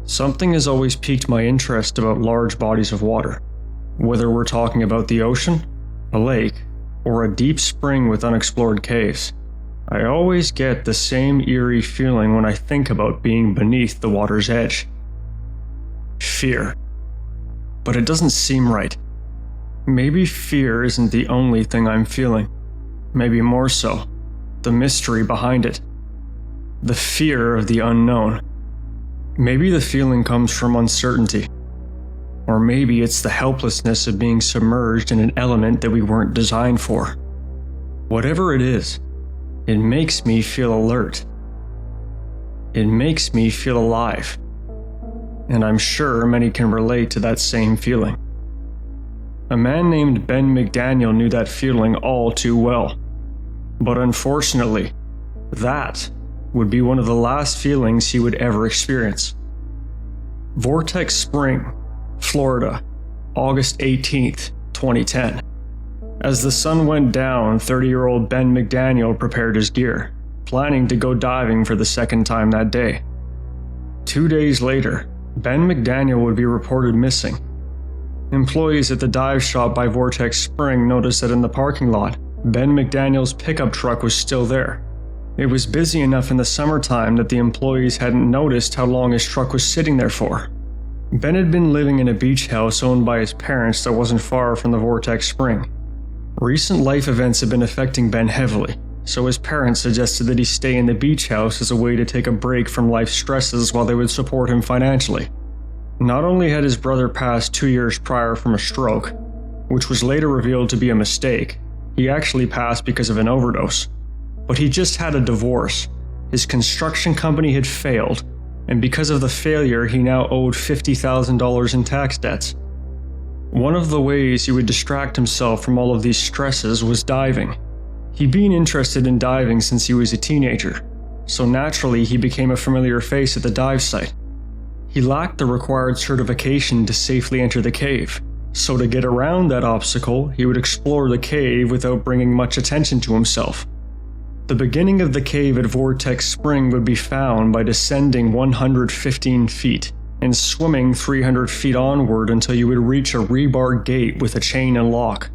Something has always piqued my interest about large bodies of water. Whether we're talking about the ocean, a lake, or a deep spring with unexplored caves, I always get the same eerie feeling when I think about being beneath the water's edge. Fear. But it doesn't seem right. Maybe fear isn't the only thing I'm feeling. Maybe more so, the mystery behind it. The fear of the unknown. Maybe the feeling comes from uncertainty. Or maybe it's the helplessness of being submerged in an element that we weren't designed for. Whatever it is, it makes me feel alert. It makes me feel alive. And I'm sure many can relate to that same feeling. A man named Ben McDaniel knew that feeling all too well. But unfortunately, that would be one of the last feelings he would ever experience. Vortex Spring, Florida, August 18th, 2010. As the sun went down, 30-year-old Ben McDaniel prepared his gear, planning to go diving for the second time that day. 2 days later, Ben McDaniel would be reported missing. Employees at the dive shop by Vortex Spring noticed that in the parking lot, Ben McDaniel's pickup truck was still there. It was busy enough in the summertime that the employees hadn't noticed how long his truck was sitting there for. Ben had been living in a beach house owned by his parents that wasn't far from the Vortex Spring. Recent life events had been affecting Ben heavily, so his parents suggested that he stay in the beach house as a way to take a break from life's stresses while they would support him financially. Not only had his brother passed 2 years prior from a stroke, which was later revealed to be a mistake, he actually passed because of an overdose. But he just had a divorce. His construction company had failed, and because of the failure, he now owed $50,000 in tax debts. One of the ways he would distract himself from all of these stresses was diving. He'd been interested in diving since he was a teenager, so naturally he became a familiar face at the dive site. He lacked the required certification to safely enter the cave, so to get around that obstacle, he would explore the cave without bringing much attention to himself. The beginning of the cave at Vortex Spring would be found by descending 115 feet and swimming 300 feet onward until you would reach a rebar gate with a chain and lock.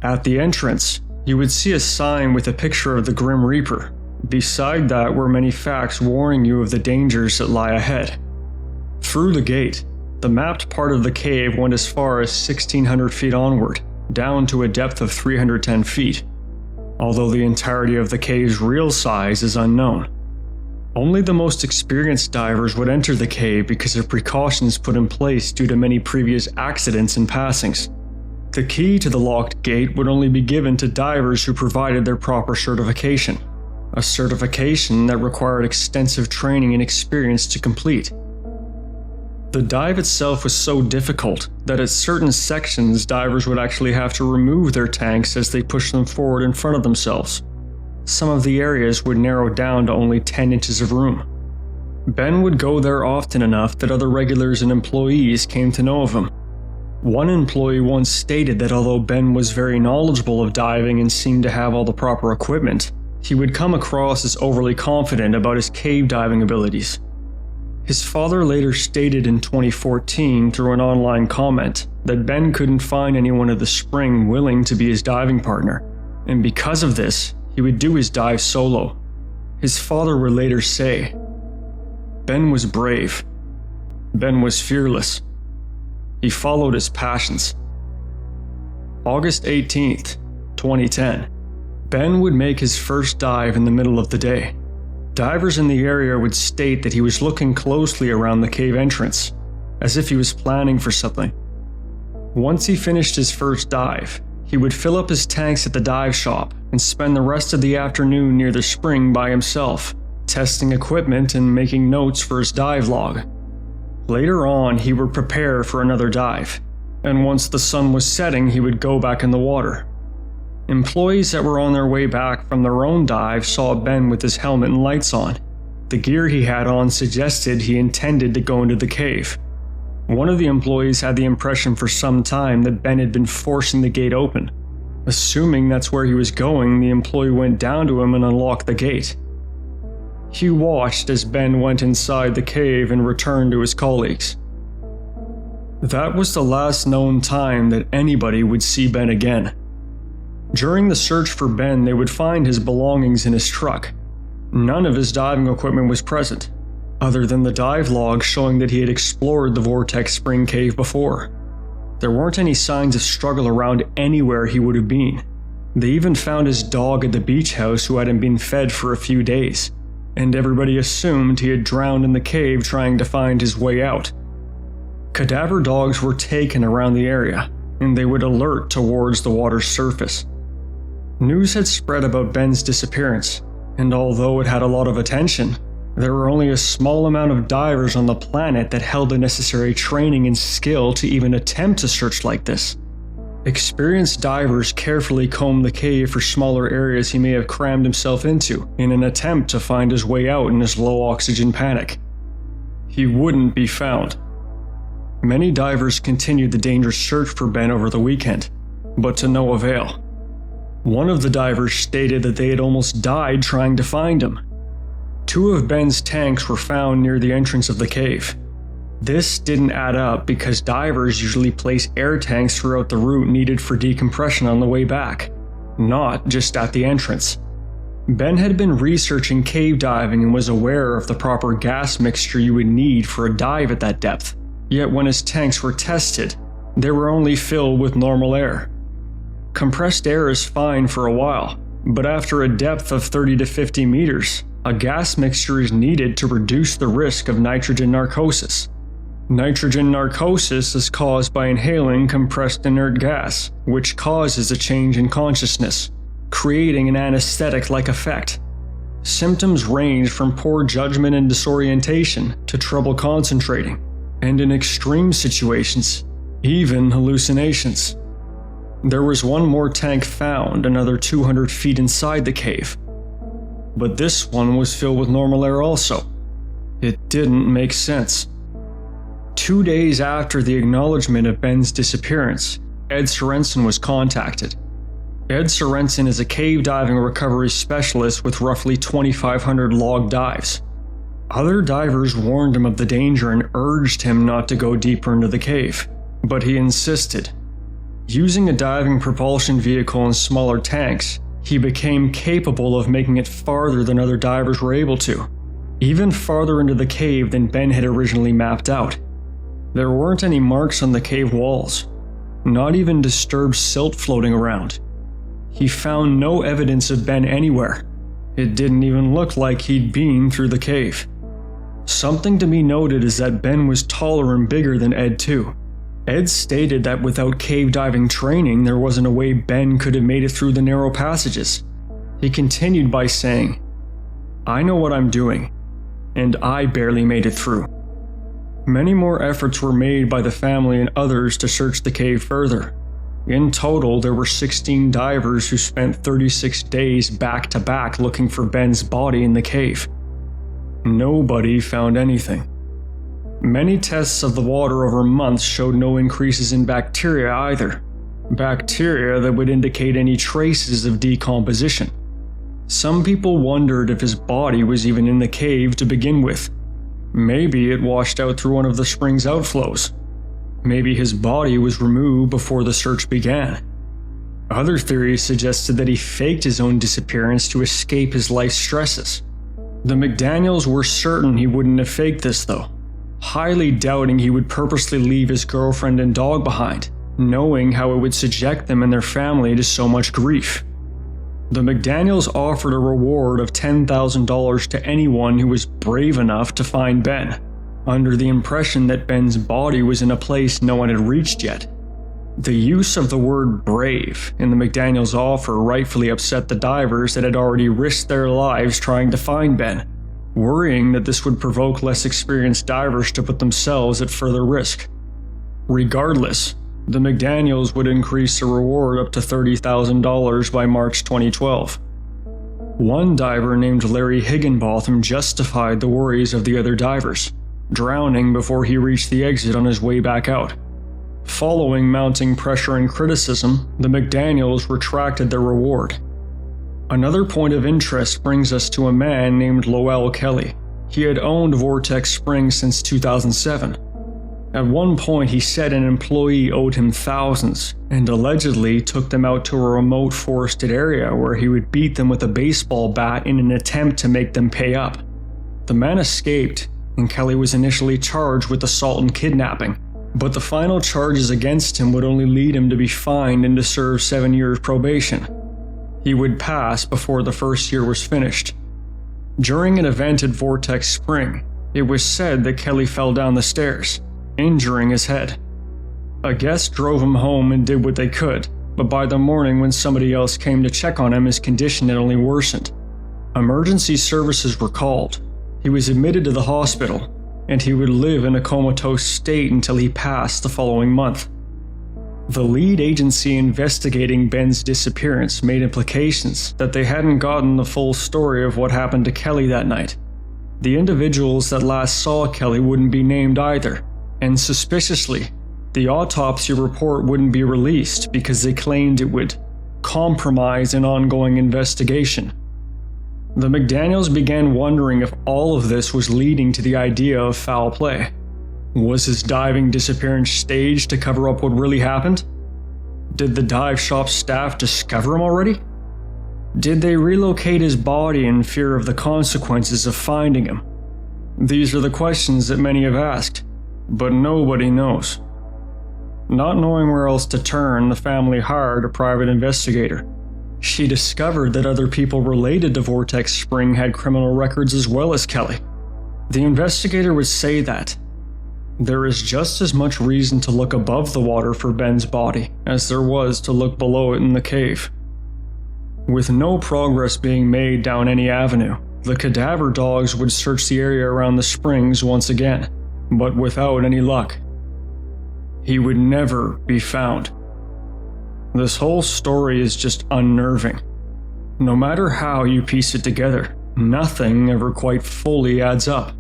At the entrance, you would see a sign with a picture of the Grim Reaper. Beside that were many facts warning you of the dangers that lie ahead. Through the gate, the mapped part of the cave went as far as 1,600 feet onward, down to a depth of 310 feet. Although the entirety of the cave's real size is unknown. Only the most experienced divers would enter the cave because of precautions put in place due to many previous accidents and passings. The key to the locked gate would only be given to divers who provided their proper certification, a certification that required extensive training and experience to complete. The dive itself was so difficult that at certain sections divers would actually have to remove their tanks as they pushed them forward in front of themselves. Some of the areas would narrow down to only 10 inches of room. Ben would go there often enough that other regulars and employees came to know of him. One employee once stated that although Ben was very knowledgeable of diving and seemed to have all the proper equipment, he would come across as overly confident about his cave diving abilities. His father later stated in 2014 through an online comment that Ben couldn't find anyone at the spring willing to be his diving partner, and because of this, he would do his dive solo. His father would later say, "Ben was brave. Ben was fearless. He followed his passions." August 18th, 2010. Ben would make his first dive in the middle of the day. Divers in the area would state that he was looking closely around the cave entrance, as if he was planning for something. Once he finished his first dive, he would fill up his tanks at the dive shop and spend the rest of the afternoon near the spring by himself, testing equipment and making notes for his dive log. Later on, he would prepare for another dive, and once the sun was setting, he would go back in the water. Employees that were on their way back from their own dive saw Ben with his helmet and lights on. The gear he had on suggested he intended to go into the cave. One of the employees had the impression for some time that Ben had been forcing the gate open. Assuming that's where he was going, the employee went down to him and unlocked the gate. He watched as Ben went inside the cave and returned to his colleagues. That was the last known time that anybody would see Ben again. During the search for Ben, they would find his belongings in his truck. None of his diving equipment was present, other than the dive log showing that he had explored the Vortex Spring cave before. There weren't any signs of struggle around anywhere he would have been. They even found his dog at the beach house who hadn't been fed for a few days, and everybody assumed he had drowned in the cave trying to find his way out. Cadaver dogs were taken around the area, and they would alert towards the water's surface. News had spread about Ben's disappearance, and although it had a lot of attention, there were only a small amount of divers on the planet that held the necessary training and skill to even attempt a search like this. Experienced divers carefully combed the cave for smaller areas he may have crammed himself into in an attempt to find his way out in his low-oxygen panic. He wouldn't be found. Many divers continued the dangerous search for Ben over the weekend, but to no avail. One of the divers stated that they had almost died trying to find him. 2 of Ben's tanks were found near the entrance of the cave. This didn't add up because divers usually place air tanks throughout the route needed for decompression on the way back, not just at the entrance. Ben had been researching cave diving and was aware of the proper gas mixture you would need for a dive at that depth. Yet when his tanks were tested, they were only filled with normal air. Compressed air is fine for a while, but after a depth of 30 to 50 meters, a gas mixture is needed to reduce the risk of nitrogen narcosis. Nitrogen narcosis is caused by inhaling compressed inert gas, which causes a change in consciousness, creating an anesthetic-like effect. Symptoms range from poor judgment and disorientation to trouble concentrating, and in extreme situations, even hallucinations. There was one more tank found another 200 feet inside the cave, but this one was filled with normal air also. It didn't make sense. 2 days after the acknowledgement of Ben's disappearance, Ed Sorensen was contacted. Ed Sorensen is a cave diving recovery specialist with roughly 2,500 log dives. Other divers warned him of the danger and urged him not to go deeper into the cave, but he insisted. Using a diving propulsion vehicle and smaller tanks, he became capable of making it farther than other divers were able to, even farther into the cave than Ben had originally mapped out. There weren't any marks on the cave walls, not even disturbed silt floating around. He found no evidence of Ben anywhere. It didn't even look like he'd been through the cave. Something to be noted is that Ben was taller and bigger than Ed too. Ed stated that without cave diving training, there wasn't a way Ben could have made it through the narrow passages. He continued by saying, "I know what I'm doing, and I barely made it through." Many more efforts were made by the family and others to search the cave further. In total, there were 16 divers who spent 36 days back-to-back looking for Ben's body in the cave. Nobody found anything. Many tests of the water over months showed no increases in bacteria either. Bacteria that would indicate any traces of decomposition. Some people wondered if his body was even in the cave to begin with. Maybe it washed out through one of the spring's outflows. Maybe his body was removed before the search began. Other theories suggested that he faked his own disappearance to escape his life stresses. The McDaniels were certain he wouldn't have faked this though, highly doubting he would purposely leave his girlfriend and dog behind, knowing how it would subject them and their family to so much grief. The McDaniels offered a reward of $10,000 to anyone who was brave enough to find Ben, under the impression that Ben's body was in a place no one had reached yet. The use of the word brave in the McDaniels' offer rightfully upset the divers that had already risked their lives trying to find Ben, worrying that this would provoke less experienced divers to put themselves at further risk. Regardless, the McDaniels would increase the reward up to $30,000 by March 2012. One diver named Larry Higginbotham justified the worries of the other divers, drowning before he reached the exit on his way back out. Following mounting pressure and criticism, the McDaniels retracted their reward. Another point of interest brings us to a man named Lowell Kelly. He had owned Vortex Spring since 2007. At one point, he said an employee owed him thousands and allegedly took them out to a remote forested area where he would beat them with a baseball bat in an attempt to make them pay up. The man escaped, and Kelly was initially charged with assault and kidnapping, but the final charges against him would only lead him to be fined and to serve 7 years probation. He would pass before the first year was finished. During an event at Vortex Spring, it was said that Kelly fell down the stairs, injuring his head. A guest drove him home and did what they could, but by the morning when somebody else came to check on him, his condition had only worsened. Emergency services were called. He was admitted to the hospital, and he would live in a comatose state until he passed the following month. The lead agency investigating Ben's disappearance made implications that they hadn't gotten the full story of what happened to Kelly that night. The individuals that last saw Kelly wouldn't be named either, and suspiciously, the autopsy report wouldn't be released because they claimed it would compromise an ongoing investigation. The McDaniels began wondering if all of this was leading to the idea of foul play. Was his diving disappearance staged to cover up what really happened? Did the dive shop staff discover him already? Did they relocate his body in fear of the consequences of finding him? These are the questions that many have asked, but nobody knows. Not knowing where else to turn, the family hired a private investigator. She discovered that other people related to Vortex Spring had criminal records as well as Kelly. The investigator would say that there is just as much reason to look above the water for Ben's body as there was to look below it in the cave. With no progress being made down any avenue, the cadaver dogs would search the area around the springs once again, but without any luck. He would never be found. This whole story is just unnerving. No matter how you piece it together, nothing ever quite fully adds up.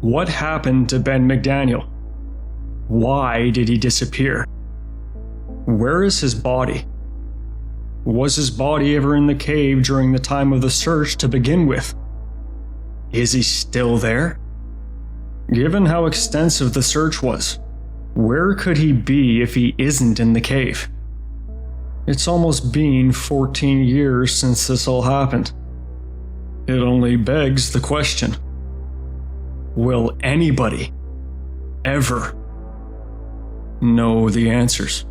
What happened to Ben McDaniel? Why did he disappear? Where is his body? Was his body ever in the cave during the time of the search to begin with? Is he still there? Given how extensive the search was, where could he be if he isn't in the cave? It's almost been 14 years since this all happened. It only begs the question, will anybody ever know the answers?